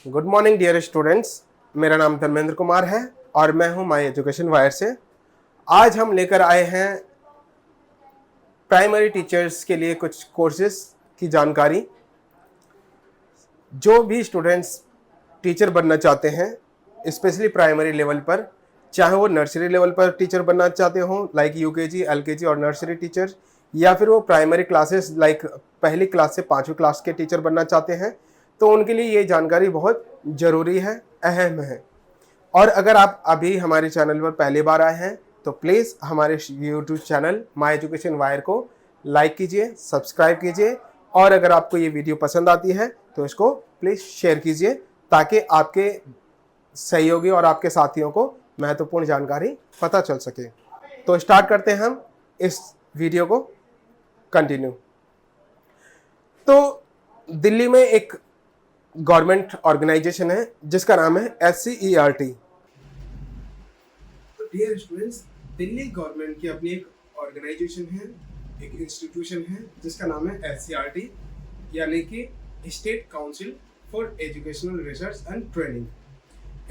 Good morning dear students. मेरा नाम धर्मेंद्र कुमार है और मैं हूं माई एजुकेशन वायर से। आज हम लेकर आए हैं प्राइमरी टीचर्स के लिए कुछ कोर्सेज की जानकारी। जो भी स्टूडेंट्स टीचर बनना चाहते हैं, स्पेशली प्राइमरी लेवल पर, चाहे वो नर्सरी लेवल पर टीचर बनना चाहते हों लाइक यूकेजी, एलकेजी और नर्सरी टीचर, या फिर वो प्राइमरी क्लासेस लाइक पहली क्लास से 5वीं क्लास के टीचर बनना चाहते हैं, तो उनके लिए ये जानकारी बहुत ज़रूरी है, अहम है। और अगर आप अभी हमारे चैनल पर पहली बार आए हैं तो प्लीज़ हमारे YouTube channel my education wire को लाइक कीजिए, सब्सक्राइब कीजिए, और अगर आपको ये वीडियो पसंद आती है तो इसको प्लीज़ शेयर कीजिए ताकि आपके सहयोगी और आपके साथियों को महत्वपूर्ण जानकारी पता चल सके। तो स्टार्ट करते हैं हम इस वीडियो को कंटिन्यू। तो दिल्ली में एक गवर्नमेंट ऑर्गेनाइजेशन है जिसका नाम है SCERT। तो डियर स्टूडेंट्स, दिल्ली गवर्नमेंट की अपनी एक ऑर्गेनाइजेशन है, एक इंस्टीट्यूशन है जिसका नाम है SCERT, यानी कि state council for educational research and training.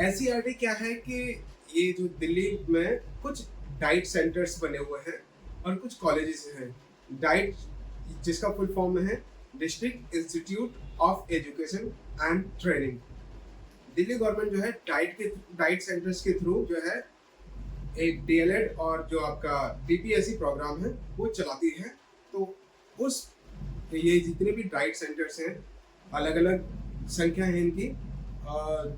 SCERT क्या है कि ये जो दिल्ली में कुछ डाइट सेंटर्स बने हुए हैं और कुछ कॉलेजेस हैं। डाइट जिसका फुल फॉर्म है district institute of education and training. Delhi government जो है डाइट सेंटर्स के थ्रू जो है एक DLED और जो आपका DPSC प्रोग्राम है वो चलाती है। तो ये जितने भी डाइट सेंटर्स हैं, अलग अलग संख्या है इनकी,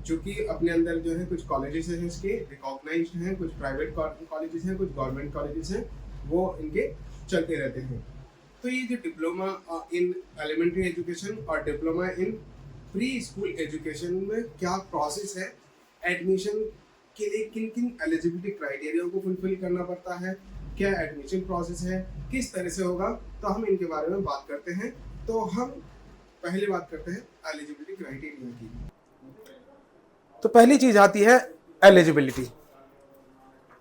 जो कि अपने अंदर जो है कुछ कॉलेजेस हैं इसके रिकॉग्नाइज्ड हैं, कुछ प्राइवेट कॉलेजेस हैं, कुछ गवर्नमेंट कॉलेजेस हैं, वो इनके चलते रहते हैं। तो ये जो डिप्लोमा इन एलिमेंट्री एजुकेशन और diploma in pre school education में क्या प्रोसेस है, एडमिशन के लिए किन किन एलिजिबिलिटी क्राइटेरिया को फुलफिल करना पड़ता है, क्या एडमिशन प्रोसेस है, किस तरह से होगा, तो हम इनके बारे में बात करते हैं। तो हम पहले बात करते हैं एलिजिबिलिटी क्राइटेरिया की। तो पहली चीज आती है एलिजिबिलिटी।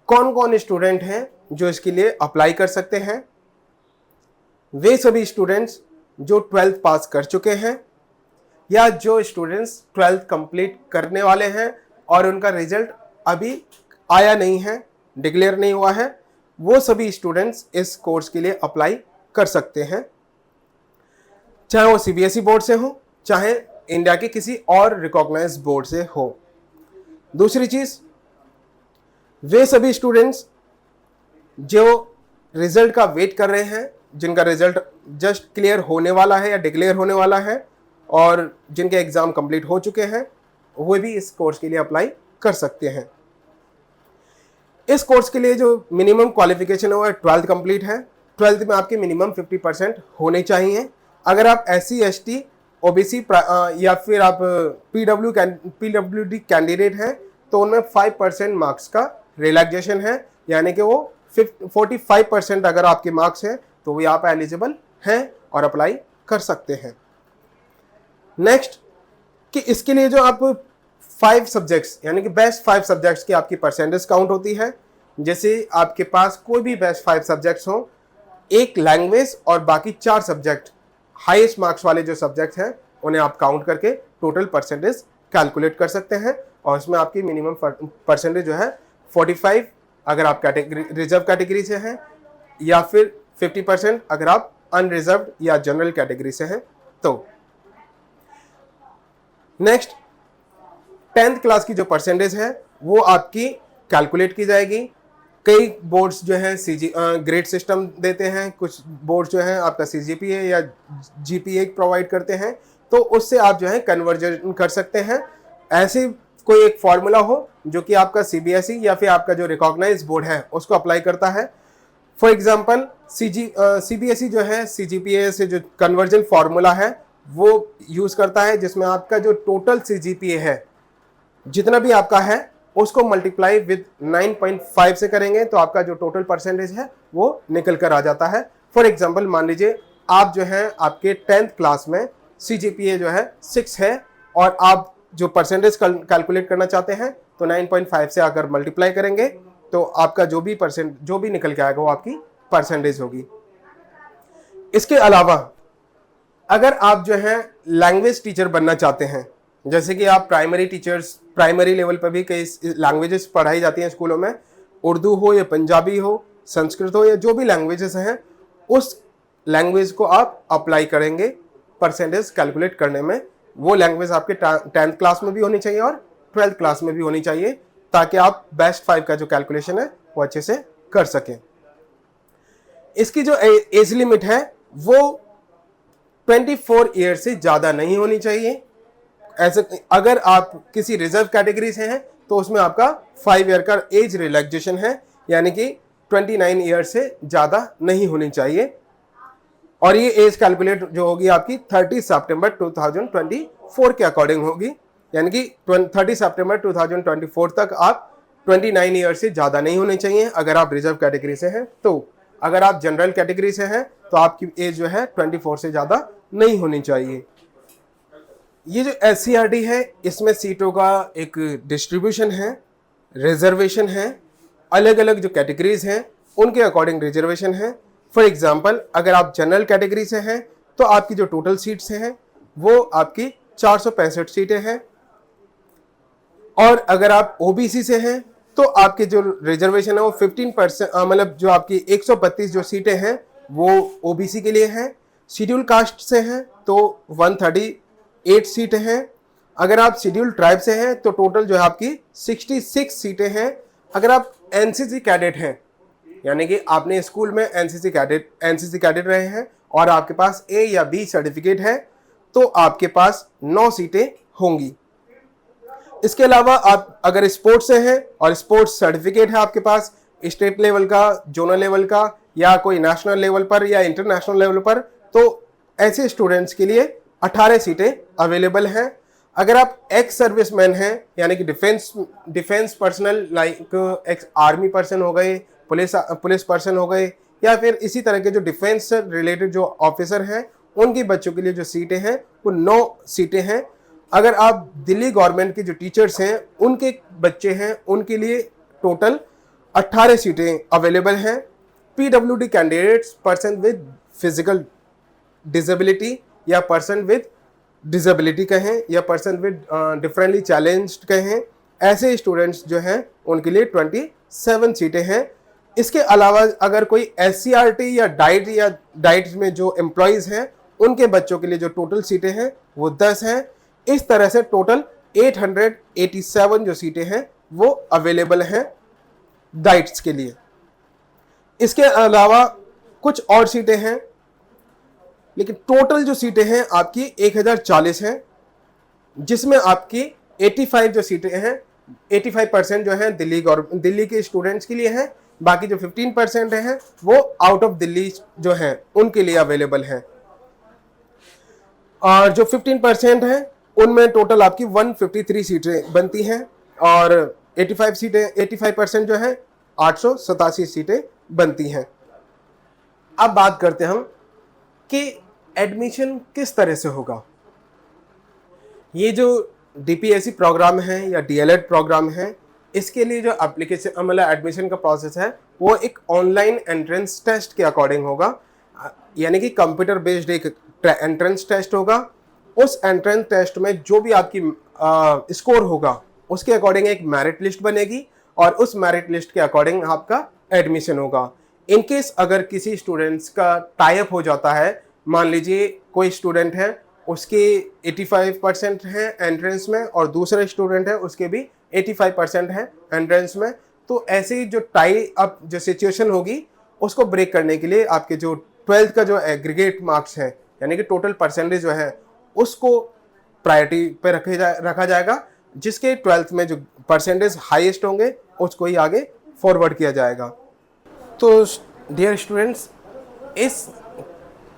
कौन कौन स्टूडेंट हैं जो इसके लिए अप्लाई कर सकते हैं? वे सभी स्टूडेंट्स जो 12th पास कर चुके हैं या जो स्टूडेंट्स 12th कंप्लीट करने वाले हैं और उनका रिजल्ट अभी आया नहीं है, डिक्लेयर नहीं हुआ है, वो सभी स्टूडेंट्स इस कोर्स के लिए अप्लाई कर सकते हैं, चाहे वो CBSE बोर्ड से हो, चाहे इंडिया के किसी और रिकॉग्नाइज्ड बोर्ड से हो। दूसरी चीज, वे सभी स्टूडेंट्स जो रिजल्ट का वेट कर रहे हैं, जिनका रिजल्ट जस्ट क्लियर होने वाला है या डिक्लेयर होने वाला है और जिनके एग्जाम कंप्लीट हो चुके हैं, वो भी इस कोर्स के लिए अप्लाई कर सकते हैं। इस कोर्स के लिए जो मिनिमम क्वालिफिकेशन है वो 12th कंप्लीट है। 12th में आपके मिनिमम 50% होने चाहिए। अगर आप SC ST OBC या फिर आप PWD कैंडिडेट हैं तो उनमें 5% मार्क्स का रिलैक्सेशन है, यानी कि वो 45% अगर आपके मार्क्स हैं तो भी आप एलिजिबल हैं और अप्लाई कर सकते हैं। नेक्स्ट, कि इसके लिए जो आप 5 सब्जेक्ट्स यानी कि बेस्ट 5 सब्जेक्ट्स की आपकी परसेंटेज काउंट होती है। जैसे आपके पास कोई भी बेस्ट 5 सब्जेक्ट्स हो, एक लैंग्वेज और बाकी 4 सब्जेक्ट हाईएस्ट मार्क्स वाले जो सब्जेक्ट हैं उन्हें आप काउंट करके टोटल परसेंटेज कैलकुलेट कर सकते हैं, और उसमें आपकी मिनिमम परसेंटेज जो है 45 अगर आप रिजर्व कैटेगरी से हैं, या फिर 50% अगर आप अनरिजर्व्ड या जनरल कैटेगरी से हैं। तो नेक्स्ट, 10th क्लास की जो परसेंटेज है वो आपकी कैलकुलेट की जाएगी। कई बोर्ड्स जो हैं ग्रेड सिस्टम देते हैं, कुछ बोर्ड्स जो हैं आपका CGPA या GPA प्रोवाइड करते हैं, तो उससे आप जो है कन्वर्जन कर सकते हैं। ऐसे कोई एक फॉर्मूला हो जो कि आपका CBSE या फिर आपका जो रिकॉग्नाइज्ड बोर्ड है उसको अप्लाई करता है। फॉर एग्जाम्पल CBSE जो है CGPA से जो कन्वर्जन फार्मूला है वो यूज करता है, जिसमें आपका जो टोटल CGPA है जितना भी आपका है उसको मल्टीप्लाई विद 9.5 से करेंगे तो आपका जो टोटल परसेंटेज है वो निकल कर आ जाता है। फॉर एग्जाम्पल मान लीजिए आप जो है आपके 10th क्लास में CGPA जो है 6 है और आप जो परसेंटेज कैलकुलेट करना चाहते हैं तो 9.5 से अगर मल्टीप्लाई करेंगे तो आपका जो भी निकल के आएगा वो आपकी परसेंटेज होगी। इसके अलावा अगर आप जो है लैंग्वेज टीचर बनना चाहते हैं जैसे कि आप प्राइमरी टीचर्स, प्राइमरी लेवल पर भी कई लैंग्वेजेस पढ़ाई जाती हैं स्कूलों में, उर्दू हो या पंजाबी हो, संस्कृत हो या जो भी लैंग्वेजेस हैं, उस लैंग्वेज को आप अप्लाई करेंगे परसेंटेज कैलकुलेट करने में। वो लैंग्वेज आपके 10th क्लास में भी होनी चाहिए और 12th क्लास में भी होनी चाहिए, ताकि आप बेस्ट 5 का जो कैलकुलेशन है वो अच्छे से कर सकें। इसकी जो एज लिमिट है वो 24 ईयर से ज़्यादा नहीं होनी चाहिए। ऐसे अगर आप किसी रिजर्व कैटेगरी से हैं तो उसमें आपका 5 ईयर का एज रिलैक्सेशन है, यानी कि 29 ईयर से ज़्यादा नहीं होनी चाहिए। और ये एज कैलकुलेट जो होगी आपकी 30 सितंबर 2024 के अकॉर्डिंग होगी, यानी कि 30 सितंबर 2024 तक आप 29 ईयर से ज़्यादा नहीं होने चाहिए अगर आप रिजर्व कैटेगरी से हैं। तो अगर आप जनरल कैटेगरी से हैं तो आपकी एज जो है 24 से ज़्यादा नहीं होनी चाहिए। ये जो SCRT है इसमें सीटों का एक डिस्ट्रीब्यूशन है, रिजर्वेशन है, अलग अलग जो कैटेगरीज हैं उनके अकॉर्डिंग रिजर्वेशन है। फॉर एग्जांपल अगर आप जनरल कैटेगरी से हैं तो आपकी जो टोटल सीट्स हैं वो आपकी 465 सीटें हैं, और अगर आप OBC से हैं तो आपकी जो रिजर्वेशन है वो 15%, मतलब जो आपकी 132 जो सीटें हैं वो OBC के लिए हैं। शेड्यूल कास्ट से हैं तो 138 सीटें हैं। अगर आप शेड्यूल ट्राइब से हैं तो टोटल जो है आपकी 66 सीटें हैं। अगर आप NCC कैडेट हैं, यानी कि आपने स्कूल में NCC कैडेट रहे हैं और आपके पास A या B सर्टिफिकेट है, तो आपके पास 9 सीटें होंगी। इसके अलावा आप अगर स्पोर्ट्स से हैं और स्पोर्ट्स सर्टिफिकेट है आपके पास स्टेट लेवल का, जोनल लेवल का या कोई नेशनल लेवल पर या इंटरनेशनल लेवल पर, तो ऐसे स्टूडेंट्स के लिए 18 सीटें अवेलेबल हैं। अगर आप एक्स सर्विसमैन हैं, यानी कि defence personnel, like ex army person हो गए, पुलिस पर्सन हो गए, या फिर इसी तरह के जो डिफेंस से रिलेटेड जो ऑफिसर हैं, उनके बच्चों के लिए जो सीटें हैं वो 9 सीटें हैं। अगर आप दिल्ली गवर्नमेंट के जो टीचर्स हैं उनके बच्चे हैं, उनके लिए टोटल 18 सीटें अवेलेबल हैं। PWD candidates, person with physical disability या पर्सन विद डिसेबिलिटी कहें या पर्सन विद डिफरेंटली चैलेंज्ड कहें, ऐसे स्टूडेंट्स जो हैं उनके लिए 27 सीटें हैं। इसके अलावा अगर कोई SCRT या डाइट में जो एम्प्लॉयज़ हैं उनके बच्चों के लिए जो टोटल सीटें हैं वो 10 हैं। इस तरह से टोटल 887 जो सीटें हैं वो अवेलेबल हैं डाइट्स के लिए। इसके अलावा कुछ और सीटें हैं, लेकिन टोटल जो सीटें हैं आपकी 1040 हैं, जिसमें आपकी 85 जो सीटें हैं, 85% जो है दिल्ली के स्टूडेंट्स के लिए हैं। बाकी जो 15% हैं वो आउट ऑफ दिल्ली जो हैं उनके लिए अवेलेबल हैं। और जो 15% हैं उनमें टोटल आपकी 153 सीटें बनती हैं, और 85% जो है 887 सीटें बनती हैं। अब बात करते हैं हम कि एडमिशन किस तरह से होगा। ये जो DPSC प्रोग्राम है या DLED प्रोग्राम है, इसके लिए जो एप्लीकेशन मतलब एडमिशन का प्रोसेस है वो एक ऑनलाइन एंट्रेंस टेस्ट के अकॉर्डिंग होगा, यानी कि कंप्यूटर बेस्ड एक एंट्रेंस टेस्ट होगा। उस एंट्रेंस टेस्ट में जो भी आपकी स्कोर होगा उसके अकॉर्डिंग एक मेरिट लिस्ट बनेगी, और उस मेरिट लिस्ट के अकॉर्डिंग आपका एडमिशन होगा। इनकेस अगर किसी स्टूडेंट्स का टाइप हो जाता है, मान लीजिए कोई स्टूडेंट है उसके 85% है एंट्रेंस में और दूसरे स्टूडेंट है उसके भी 85% है एंट्रेंस में, तो ऐसे जो टाई अप जो सिचुएशन होगी उसको ब्रेक करने के लिए आपके जो 12th का जो एग्रीगेट मार्क्स है, यानी कि टोटल परसेंटेज जो है, उसको प्रायोरिटी पे रखा जाएगा। जिसके 12th में जो परसेंटेज हाईएस्ट होंगे उसको ही आगे फॉरवर्ड किया जाएगा। तो डियर स्टूडेंट्स,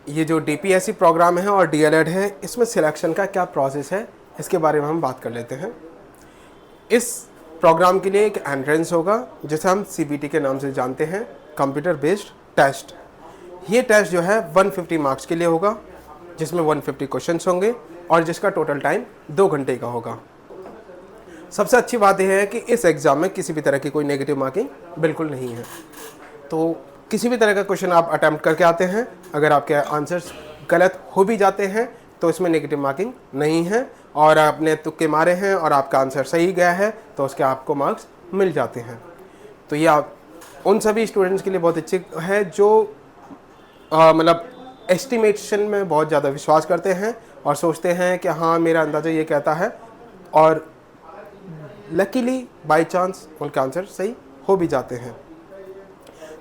ये जो DPSC प्रोग्राम है और DLED है, इसमें सिलेक्शन का क्या प्रोसेस है इसके बारे में हम बात कर लेते हैं। इस प्रोग्राम के लिए एक एंट्रेंस होगा जिसे हम CBT के नाम से जानते हैं, कंप्यूटर बेस्ड टेस्ट। ये टेस्ट जो है 150 मार्क्स के लिए होगा, जिसमें 150 क्वेश्चंस होंगे और जिसका टोटल टाइम 2 घंटे का होगा। सबसे अच्छी बात यह है कि इस एग्ज़ाम में किसी भी तरह की कोई नेगेटिव मार्किंग बिल्कुल नहीं है। तो किसी भी तरह का क्वेश्चन आप अटैम्प्ट करके आते हैं, अगर आपके आंसर्स गलत हो भी जाते हैं तो इसमें नेगेटिव मार्किंग नहीं है। और आपने तुक्के मारे हैं और आपका आंसर सही गया है तो उसके आपको मार्क्स मिल जाते हैं। तो ये आप उन सभी स्टूडेंट्स के लिए बहुत अच्छी है जो मतलब एस्टिमेशन में बहुत ज़्यादा विश्वास करते हैं और सोचते हैं कि हाँ मेरा अंदाज़ा ये कहता है, और लकीली बाय चांस उनका आंसर सही हो भी जाते हैं।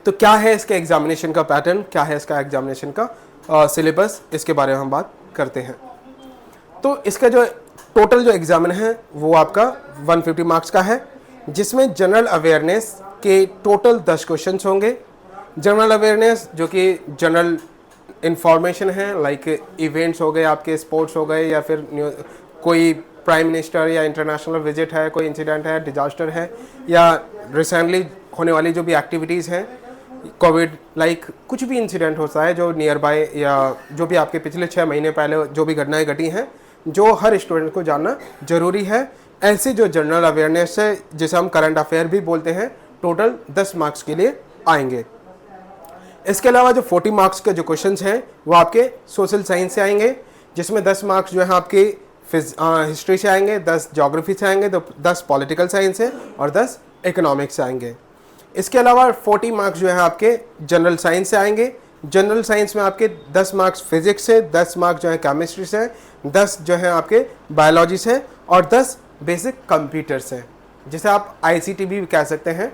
तो क्या है इसके एग्जामिनेशन का पैटर्न, क्या है इसका एग्जामिनेशन का सिलेबस, इसके बारे में हम बात करते हैं। तो इसका जो टोटल जो एग्जामिन है वो आपका 150 मार्क्स का है, जिसमें जनरल अवेयरनेस के टोटल 10 क्वेश्चंस होंगे। जनरल अवेयरनेस जो कि जनरल इंफॉर्मेशन है, लाइक इवेंट्स हो गए आपके, स्पोर्ट्स हो गए, या फिर कोई प्राइम मिनिस्टर या इंटरनेशनल विजिट है, कोई इंसिडेंट है, डिजास्टर है, या रिसेंटली होने वाली जो भी एक्टिविटीज़ हैं, कोविड लाइक कुछ भी इंसिडेंट होता है जो नियर बाय या जो भी आपके पिछले 6 महीने पहले जो भी घटनाएं घटी हैं जो हर स्टूडेंट को जानना जरूरी है। ऐसे जो जनरल अवेयरनेस है जिसे हम करंट अफेयर भी बोलते हैं, टोटल 10 मार्क्स के लिए आएंगे। इसके अलावा जो 40 मार्क्स के जो क्वेश्चंस हैं वो आपके सोशल साइंस से आएंगे, जिसमें 10 मार्क्स जो है आपके हिस्ट्री से आएंगे, 10 ज्योग्राफी से आएंगे, 10 पॉलिटिकल साइंस से और 10 इकोनॉमिक्स से आएंगे। इसके अलावा 40 मार्क्स जो है आपके जनरल साइंस से आएंगे। जनरल साइंस में आपके 10 मार्क्स फिजिक्स से, 10 मार्क्स जो है केमिस्ट्री से, 10 जो है आपके बायोलॉजी से और 10 बेसिक कंप्यूटर से, जिसे आप ICT भी कह सकते हैं,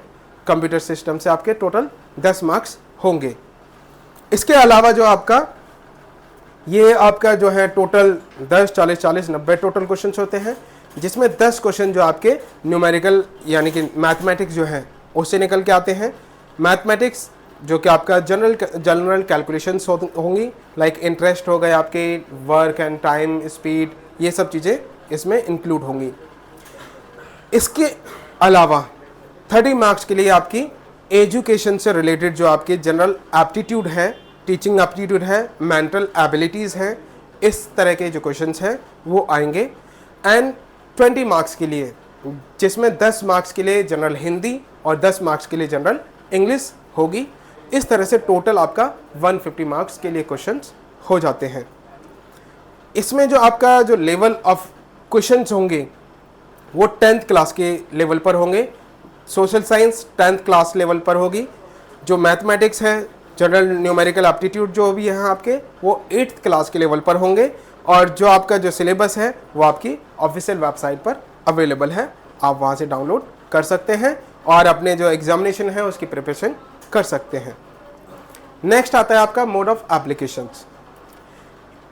कंप्यूटर सिस्टम से आपके टोटल 10 मार्क्स होंगे। इसके अलावा जो आपका ये आपका जो है टोटल 10, 40, 40, 90 टोटल क्वेश्चन होते हैं, जिसमें 10 क्वेश्चन जो आपके न्यूमेरिकल यानी कि मैथमेटिक्स जो है उससे निकल के आते हैं। मैथमेटिक्स जो कि आपका जनरल कैलकुलेशंस होंगी, लाइक इंटरेस्ट हो गए आपके, वर्क एंड टाइम, स्पीड, ये सब चीज़ें इसमें इंक्लूड होंगी। इसके अलावा 30 मार्क्स के लिए आपकी एजुकेशन से रिलेटेड जो आपके जनरल एप्टीट्यूड है, टीचिंग एप्टीट्यूड है, मेंटल एबिलिटीज़ हैं, इस तरह के जो क्वेश्चंस हैं वो आएंगे। एंड 20 मार्क्स के लिए, जिसमें 10 मार्क्स के लिए जनरल हिंदी और 10 मार्क्स के लिए जनरल इंग्लिश होगी। इस तरह से टोटल आपका 150 मार्क्स के लिए क्वेश्चंस हो जाते हैं। इसमें जो आपका जो लेवल ऑफ क्वेश्चंस होंगे वो 10th क्लास के लेवल पर होंगे। Social science 10th class level पर होगी। जो मैथमेटिक्स है, जनरल न्यूमेरिकल एप्टीट्यूड जो भी है आपके, वो 8th क्लास के लेवल पर होंगे। और जो आपका जो सिलेबस है वो आपकी ऑफिशियल वेबसाइट पर अवेलेबल है, आप वहाँ से डाउनलोड कर सकते हैं और अपने जो एग्जामिनेशन है उसकी प्रिपरेशन कर सकते हैं। नेक्स्ट आता है आपका मोड ऑफ एप्लीकेशंस।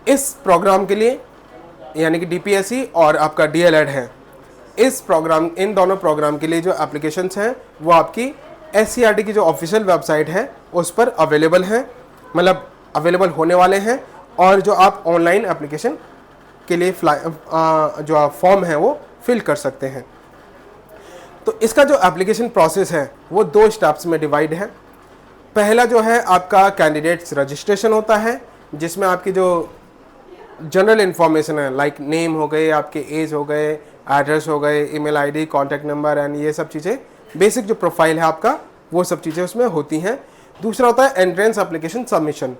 इस प्रोग्राम के लिए यानी कि DPSC और आपका DLED है, इस प्रोग्राम, इन दोनों प्रोग्राम के लिए जो एप्लीकेशंस हैं वो आपकी SCERT की जो ऑफिशियल वेबसाइट है उस पर अवेलेबल हैं, मतलब अवेलेबल होने वाले हैं। और जो आप ऑनलाइन एप्लीकेशन के लिए जो फॉर्म है वो फिल कर सकते हैं। तो इसका जो एप्लीकेशन प्रोसेस है वो 2 स्टेप्स में डिवाइड है। पहला जो है आपका कैंडिडेट्स रजिस्ट्रेशन होता है, जिसमें आपकी जो जनरल इन्फॉर्मेशन है, लाइक नेम हो गए, आपके एज हो गए, एड्रेस हो गए, email ID, contact number and ये सब चीज़ें, बेसिक जो प्रोफाइल है आपका वो सब चीज़ें उसमें होती हैं। दूसरा होता है एंट्रेंस एप्लीकेशन सबमिशन,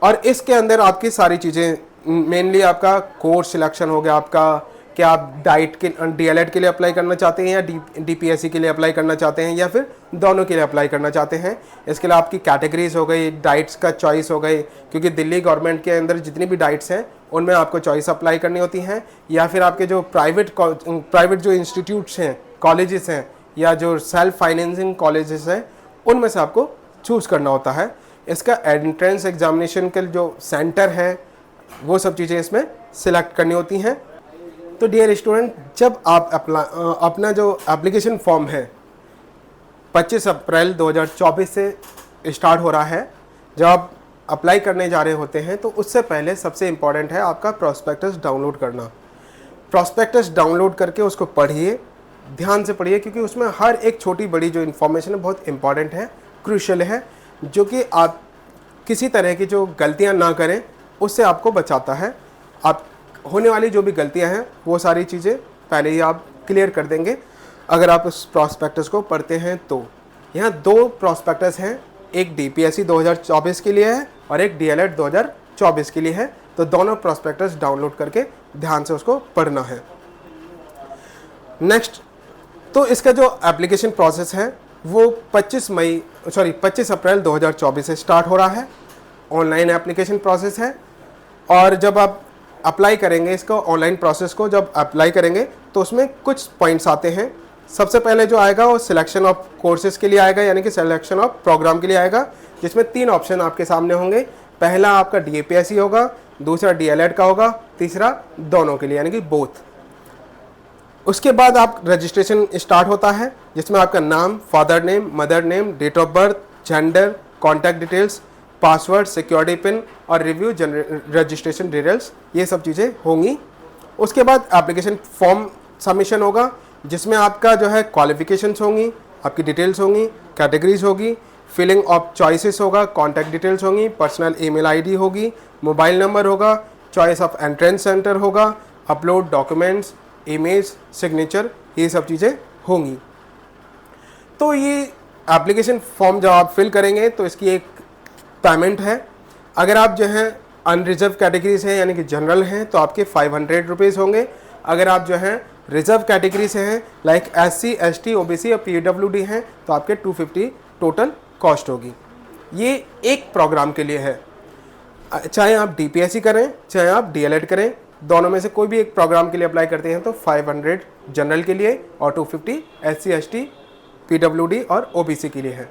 और इसके अंदर आपकी सारी चीज़ें, मेनली आपका कोर्स सिलेक्शन हो गया आपका, क्या आप डाइट के DLED के लिए अप्लाई करना चाहते हैं या DPSC के लिए अप्लाई करना चाहते हैं या फिर दोनों के लिए अप्लाई करना चाहते हैं। इसके लिए आपकी कैटेगरीज हो गई, डाइट्स का चॉइस हो गई, क्योंकि दिल्ली गवर्नमेंट के अंदर जितनी भी डाइट्स हैं उनमें आपको चॉइस अप्लाई करनी होती हैं, या फिर आपके जो प्राइवेट जो इंस्टीट्यूट्स हैं, कॉलेजेस हैं, या जो सेल्फ फाइनेंसिंग कॉलेजेस हैं, उनमें से आपको चूज़ करना होता है। इसका एंट्रेंस एग्जामिनेशन के जो सेंटर है वो सब चीज़ें इसमें सिलेक्ट करनी होती हैं। तो डियर स्टूडेंट, जब आप अपना जो एप्लीकेशन फॉर्म है 25 अप्रैल 2024 से स्टार्ट हो रहा है, जब आप अप्लाई करने जा रहे होते हैं तो उससे पहले सबसे इम्पॉर्टेंट है आपका प्रॉस्पेक्टस डाउनलोड करना। प्रॉस्पेक्टस डाउनलोड करके उसको पढ़िए, ध्यान से पढ़िए, क्योंकि उसमें हर एक छोटी बड़ी जो इन्फॉर्मेशन है बहुत इंपॉर्टेंट है, क्रूशियल है, जो कि आप किसी तरह की जो गलतियां ना करें उससे आपको बचाता है। आप होने वाली जो भी गलतियां हैं वो सारी चीज़ें पहले ही आप क्लियर कर देंगे अगर आप उस प्रॉस्पेक्टस को पढ़ते हैं तो। यहाँ 2 प्रॉस्पेक्टस हैं, एक DPSC 2024 के लिए है और एक DLED 2024 के लिए है। तो दोनों प्रॉस्पेक्टस डाउनलोड करके ध्यान से उसको पढ़ना है। नेक्स्ट, तो इसका जो एप्लीकेशन प्रोसेस है वो 25 अप्रैल 2024 से स्टार्ट हो रहा है। ऑनलाइन एप्लीकेशन प्रोसेस है, और जब आप अप्लाई करेंगे इसको, ऑनलाइन प्रोसेस को जब अप्लाई करेंगे तो उसमें कुछ पॉइंट्स आते हैं। सबसे पहले जो आएगा वो सिलेक्शन ऑफ कोर्सेज के लिए आएगा, यानी कि सिलेक्शन ऑफ प्रोग्राम के लिए आएगा, जिसमें 3 ऑप्शन आपके सामने होंगे। पहला आपका DAPSE होगा, दूसरा DLED का होगा, तीसरा दोनों के लिए यानी कि बोथ। उसके बाद आप रजिस्ट्रेशन स्टार्ट होता है, जिसमें आपका नाम, father name, mother name, date of birth, gender, contact details, password, security pin और रिव्यू रजिस्ट्रेशन डिटेल्स, ये सब चीज़ें होंगी। उसके बाद एप्लीकेशन फॉर्म सबमिशन होगा, जिसमें आपका जो है क्वालिफिकेशंस होंगी, आपकी डिटेल्स होंगी, कैटेगरीज होगी, फिलिंग ऑफ चॉइसेस होगा, कॉन्टैक्ट डिटेल्स होंगी, पर्सनल ईमेल आईडी होगी, मोबाइल नंबर होगा, चॉइस ऑफ एंट्रेंस सेंटर होगा, अपलोड डॉक्यूमेंट्स, इमेज, सिग्नेचर, ये सब चीज़ें होंगी। तो ये एप्लीकेशन फॉर्म जब आप फिल करेंगे तो इसकी एक पेमेंट है। अगर आप जो है अनरिजर्व कैटेगरी से हैं यानी कि जनरल हैं तो आपके 500 रुपीज़ होंगे। अगर आप जो हैं रिजर्व कैटेगरी से हैं लाइक SC, ST, OBC और PWD हैं तो आपके 250 टोटल कॉस्ट होगी। ये एक प्रोग्राम के लिए है, चाहे आप DPSE करें चाहे आप DLED करें, दोनों में से कोई भी एक प्रोग्राम के लिए अप्लाई करते हैं तो 500 जनरल के लिए और 250 SC, ST, PWD और OBC के लिए है।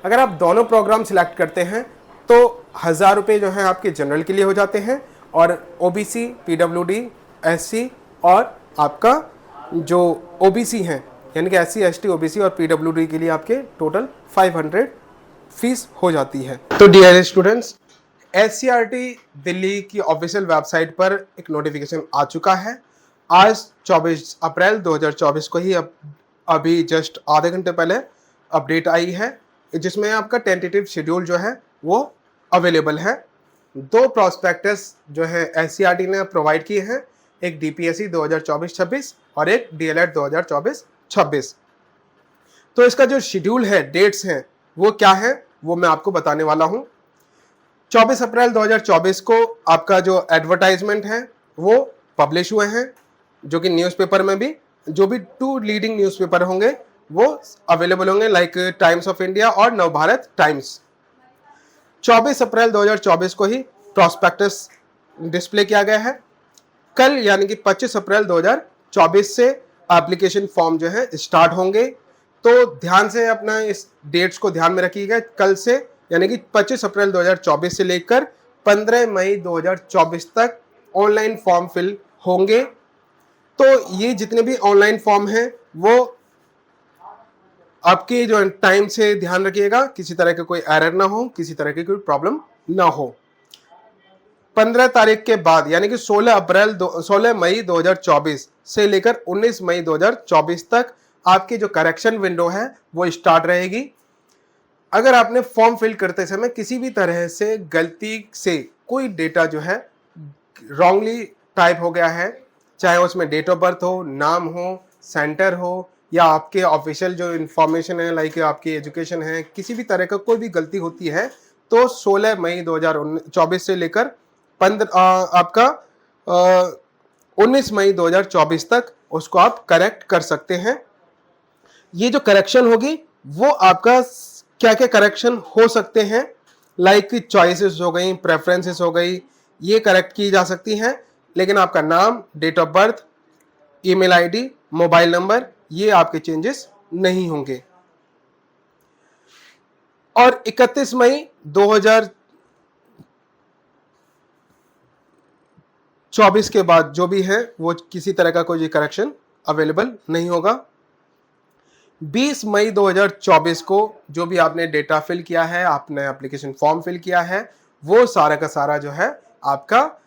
अगर आप दोनों प्रोग्राम सिलेक्ट करते हैं तो 1000 रुपये जो है आपके जनरल के लिए हो जाते हैं, और OBC, PWD, SC और आपका जो OBC हैं यानी कि SC, ST, OBC और PWD के लिए आपके टोटल 500 फीस हो जाती है। तो डियर स्टूडेंट्स, SCERT दिल्ली की ऑफिशियल वेबसाइट पर एक नोटिफिकेशन आ चुका है। आज 24 अप्रैल 2024 को ही अभी जस्ट आधे घंटे पहले अपडेट आई है, जिसमें आपका टेंटेटिव शेड्यूल जो है वो अवेलेबल है। 2 प्रॉस्पेक्टस जो है SCERT ने प्रोवाइड किए हैं, एक DPSE 2024-26 और एक DLED 2024-26। तो इसका जो शेड्यूल है, डेट्स हैं, वो क्या है वो मैं आपको बताने वाला हूं। 24 अप्रैल 2024 को आपका जो एडवर्टाइजमेंट है वो पब्लिश हुए हैं, जो कि न्यूज़पेपर में भी जो भी 2 लीडिंग न्यूज़पेपर होंगे वो अवेलेबल होंगे, लाइक टाइम्स ऑफ इंडिया और नवभारत टाइम्स। 24 अप्रैल 2024 को ही प्रॉस्पेक्टस डिस्प्ले किया गया है। कल यानी कि 25 अप्रैल 2024 से एप्लीकेशन फॉर्म जो है स्टार्ट होंगे, तो ध्यान से अपना इस डेट्स को ध्यान में रखिएगा। कल से यानी कि 25 अप्रैल 2024 से लेकर 15 मई 2024 तक ऑनलाइन फॉर्म फिल होंगे। तो ये जितने भी ऑनलाइन फॉर्म हैं वो आपके जो टाइम से ध्यान रखिएगा, किसी तरह का कोई एरर ना हो, किसी तरह की कोई प्रॉब्लम ना हो। 15 तारीख के बाद यानी कि 16 मई 2024 से लेकर 19 मई 2024 तक आपकी जो करेक्शन विंडो है वो स्टार्ट रहेगी। अगर आपने फॉर्म फिल करते समय किसी भी तरह से गलती से कोई डेटा जो है रॉन्गली टाइप हो गया है, चाहे उसमें डेट ऑफ बर्थ हो, नाम हो, सेंटर हो या आपके ऑफिशियल जो इन्फॉर्मेशन है लाइक आपकी एजुकेशन है, किसी भी तरह का कोई भी गलती होती है तो 16 मई 2024 से लेकर 19 मई 2024 तक उसको आप करेक्ट कर सकते हैं। ये जो करेक्शन होगी वो आपका क्या क्या करेक्शन हो सकते हैं, लाइक चॉइसेस हो गई, प्रेफरेंसेस हो गई, ये करेक्ट की जा सकती हैं, लेकिन आपका नाम, date of birth, email ID, mobile number, ये आपके चेंजेस नहीं होंगे। और 31 मई 2024 के बाद जो भी है वो किसी तरह का कोई करेक्शन अवेलेबल नहीं होगा। 20 मई 2024 को जो भी आपने डेटा फिल किया है, आपने एप्लीकेशन फॉर्म फिल किया है, वो सारा का सारा जो है आपका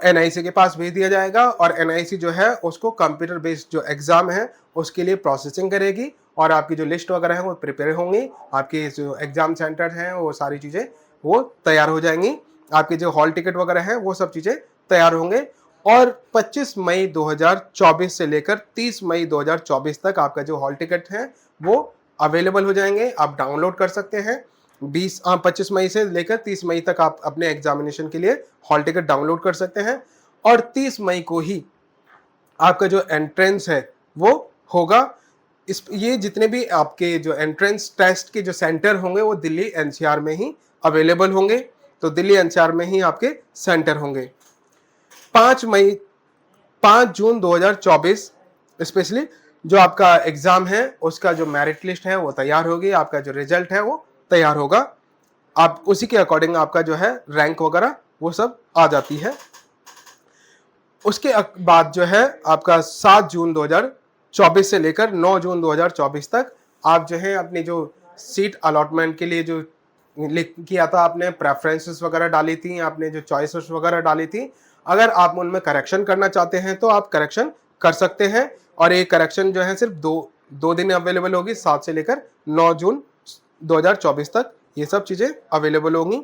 NIC के पास भेज दिया जाएगा, और NIC जो है उसको कंप्यूटर बेस्ड जो एग्जाम है उसके लिए प्रोसेसिंग करेगी, और आपकी जो लिस्ट वगैरह है वो प्रिपेयर होंगी, आपके जो एग्जाम सेंटर हैं वो सारी चीज़ें वो तैयार हो जाएंगी, आपके जो हॉल टिकट वगैरह हैं वो सब चीज़ें तैयार होंगे। और 25 मई 2024 से लेकर 30 मई 2024 तक आपका जो हॉल टिकट है वो अवेलेबल हो जाएंगे, आप डाउनलोड कर सकते हैं। 25 मई से लेकर 30 मई तक आप अपने एग्जामिनेशन के लिए हॉल टिकट डाउनलोड कर सकते हैं। और 30 मई को ही आपका जो एंट्रेंस है वो होगा। ये जितने भी आपके जो एंट्रेंस टेस्ट के जो सेंटर होंगे वो दिल्ली एनसीआर में ही अवेलेबल होंगे। तो दिल्ली एनसीआर में ही आपके सेंटर होंगे। 5 जून 2024 स्पेशली जो आपका एग्जाम है उसका जो मेरिट लिस्ट है वो तैयार होगी, आपका जो रिजल्ट है वो तैयार होगा। आप उसी के अकॉर्डिंग आपका जो है रैंक वगैरह वो सब आ जाती है। उसके बाद जो है आपका 7 जून 2024 से लेकर 9 जून 2024 तक आप जो है अपनी जो सीट अलॉटमेंट के लिए जो किया था, आपने प्रेफरेंसेस वगैरह डाली थी, आपने जो चॉइसेस वगैरह डाली थी, अगर आप उनमें करेक्शन करना चाहते हैं तो आप करेक्शन कर सकते हैं। और ये करेक्शन जो है सिर्फ दो दिन अवेलेबल होगी, 7 से लेकर 9 जून 2024 तक ये सब चीज़ें अवेलेबल होंगी।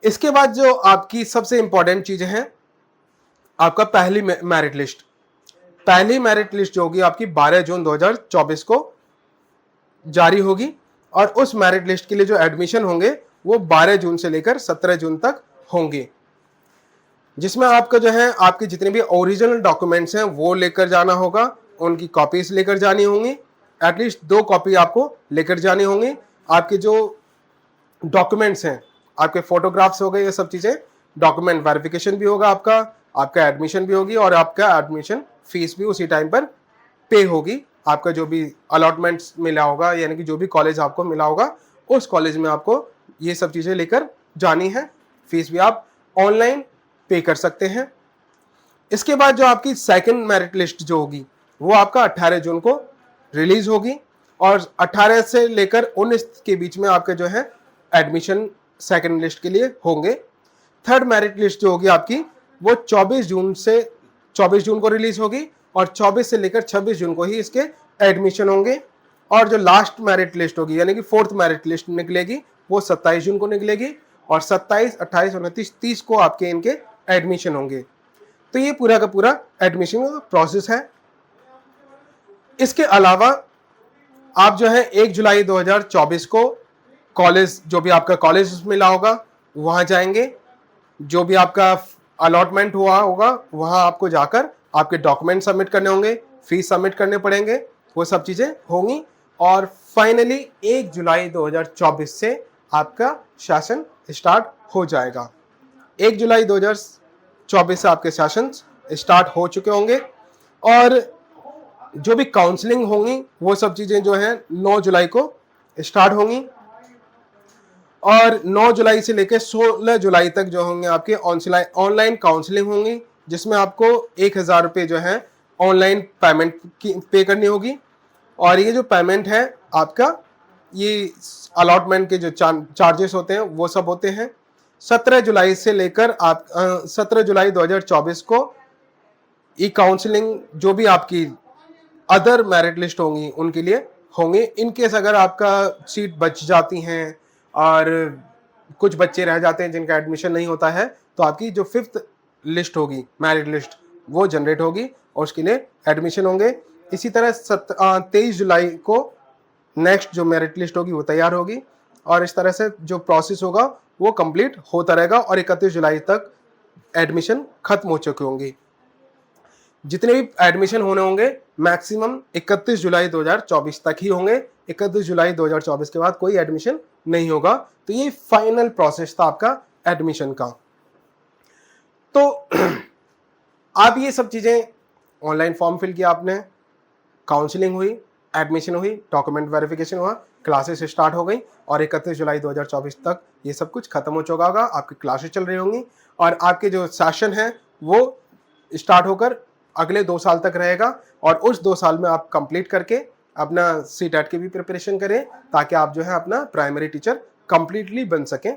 इसके बाद जो आपकी सबसे इंपॉर्टेंट चीज़ें हैं, आपका पहली मेरिट लिस्ट। पहली मेरिट लिस्ट जो होगी आपकी 12 जून 2024 को जारी होगी और उस मेरिट लिस्ट के लिए जो एडमिशन होंगे वो 12 जून से लेकर 17 जून तक होंगे, जिसमें आपका जो है आपके जितने भी ओरिजिनल डॉक्यूमेंट्स हैं वो लेकर जाना होगा, उनकी कॉपीज लेकर जानी होंगी, एटलीस्ट 2 कॉपी आपको लेकर जानी होंगी। आपके जो डॉक्यूमेंट्स हैं, आपके फोटोग्राफ्स हो गए, ये सब चीज़ें, डॉक्यूमेंट वेरिफिकेशन भी होगा आपका एडमिशन भी होगी और आपका एडमिशन फीस भी उसी टाइम पर पे होगी। आपका जो भी अलॉटमेंट्स मिला होगा, यानी कि जो भी कॉलेज आपको मिला होगा उस कॉलेज में आपको ये सब चीज़ें लेकर जानी है। फीस भी आप ऑनलाइन पे कर सकते हैं। इसके बाद जो आपकी सेकंड मेरिट लिस्ट जो होगी वो आपका 18 जून को रिलीज होगी और 18 से लेकर 19 के बीच में आपके जो है एडमिशन सेकंड लिस्ट के लिए होंगे। थर्ड मेरिट लिस्ट जो होगी आपकी वो 24 जून को रिलीज होगी और 24 से लेकर 26 जून को ही इसके एडमिशन होंगे। और जो लास्ट मेरिट लिस्ट होगी यानी कि फोर्थ मेरिट लिस्ट निकलेगी वो 27 जून को निकलेगी और 27, 28, 29, 30 को आपके इनके एडमिशन होंगे। तो ये पूरा का पूरा एडमिशन का प्रोसेस है। इसके अलावा आप जो है 1 जुलाई 2024 को कॉलेज, जो भी आपका कॉलेज मिला होगा वहाँ जाएंगे। जो भी आपका अलॉटमेंट हुआ होगा वहाँ आपको जाकर आपके डॉक्यूमेंट सबमिट करने होंगे, फीस सबमिट करने पड़ेंगे, वो सब चीज़ें होंगी। और फाइनली 1 जुलाई 2024 से आपका सेशन स्टार्ट हो जाएगा। 1 जुलाई 2024 से आपके सेशन स्टार्ट हो चुके होंगे और जो भी काउंसलिंग होंगी वो सब चीज़ें जो हैं 9 जुलाई को स्टार्ट होंगी और 9 जुलाई से लेकर 16 जुलाई तक जो होंगे आपके ऑनलाइन काउंसलिंग होंगी, जिसमें आपको 1000 रुपये जो है ऑनलाइन पेमेंट पे करनी होगी। और ये जो पेमेंट है आपका, ये अलॉटमेंट के जो चार्जेस होते हैं वो सब होते हैं। 17 जुलाई से लेकर 17 जुलाई 2024 को ई काउंसलिंग जो भी आपकी अदर मेरिट लिस्ट होंगी उनके लिए होंगे। इनकेस अगर आपका सीट बच जाती हैं और कुछ बच्चे रह जाते हैं जिनका एडमिशन नहीं होता है तो आपकी जो 5th लिस्ट होगी मेरिट लिस्ट वो जनरेट होगी और उसके लिए एडमिशन होंगे। इसी तरह 23 जुलाई को नेक्स्ट जो मेरिट लिस्ट होगी वो तैयार होगी और इस तरह से जो प्रोसेस होगा वो कंप्लीट होता रहेगा और 31 जुलाई तक एडमिशन खत्म हो चुके होंगे। जितने भी एडमिशन होने होंगे मैक्सिमम 31 जुलाई 2024 तक ही होंगे। 31 जुलाई 2024 के बाद कोई एडमिशन नहीं होगा। तो ये फाइनल प्रोसेस था आपका एडमिशन का। तो आप ये सब चीज़ें ऑनलाइन फॉर्म फिल किया आपने, काउंसलिंग हुई, एडमिशन हुई, डॉक्यूमेंट वेरिफिकेशन हुआ, क्लासेस स्टार्ट हो गई और 31 जुलाई 2024 तक ये सब कुछ खत्म हो चुका होगा। आपकी क्लासेस चल रही होंगी और आपके जो सेशन है वो स्टार्ट होकर अगले 2 साल तक रहेगा और उस 2 साल में आप कंप्लीट करके अपना CTET की भी प्रिपरेशन करें ताकि आप जो है अपना प्राइमरी टीचर कंप्लीटली बन सकें।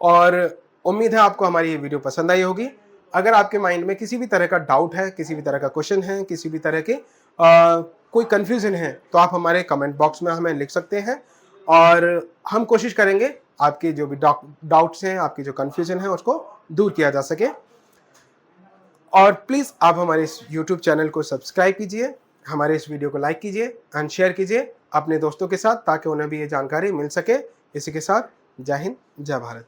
और उम्मीद है आपको हमारी ये वीडियो पसंद आई होगी। अगर आपके माइंड में किसी भी तरह का डाउट है, किसी भी तरह का क्वेश्चन है, किसी भी तरह के कोई कन्फ्यूज़न है तो आप हमारे कमेंट बॉक्स में हमें लिख सकते हैं और हम कोशिश करेंगे आपके जो भी डाउट्स हैं, आपकी जो कन्फ्यूज़न है उसको दूर किया जा सके। और प्लीज़ आप हमारे इस YouTube चैनल को सब्सक्राइब कीजिए, हमारे इस वीडियो को लाइक कीजिए एंड शेयर कीजिए अपने दोस्तों के साथ ताकि उन्हें भी ये जानकारी मिल सके। इसी के साथ जय हिंद, जय भारत।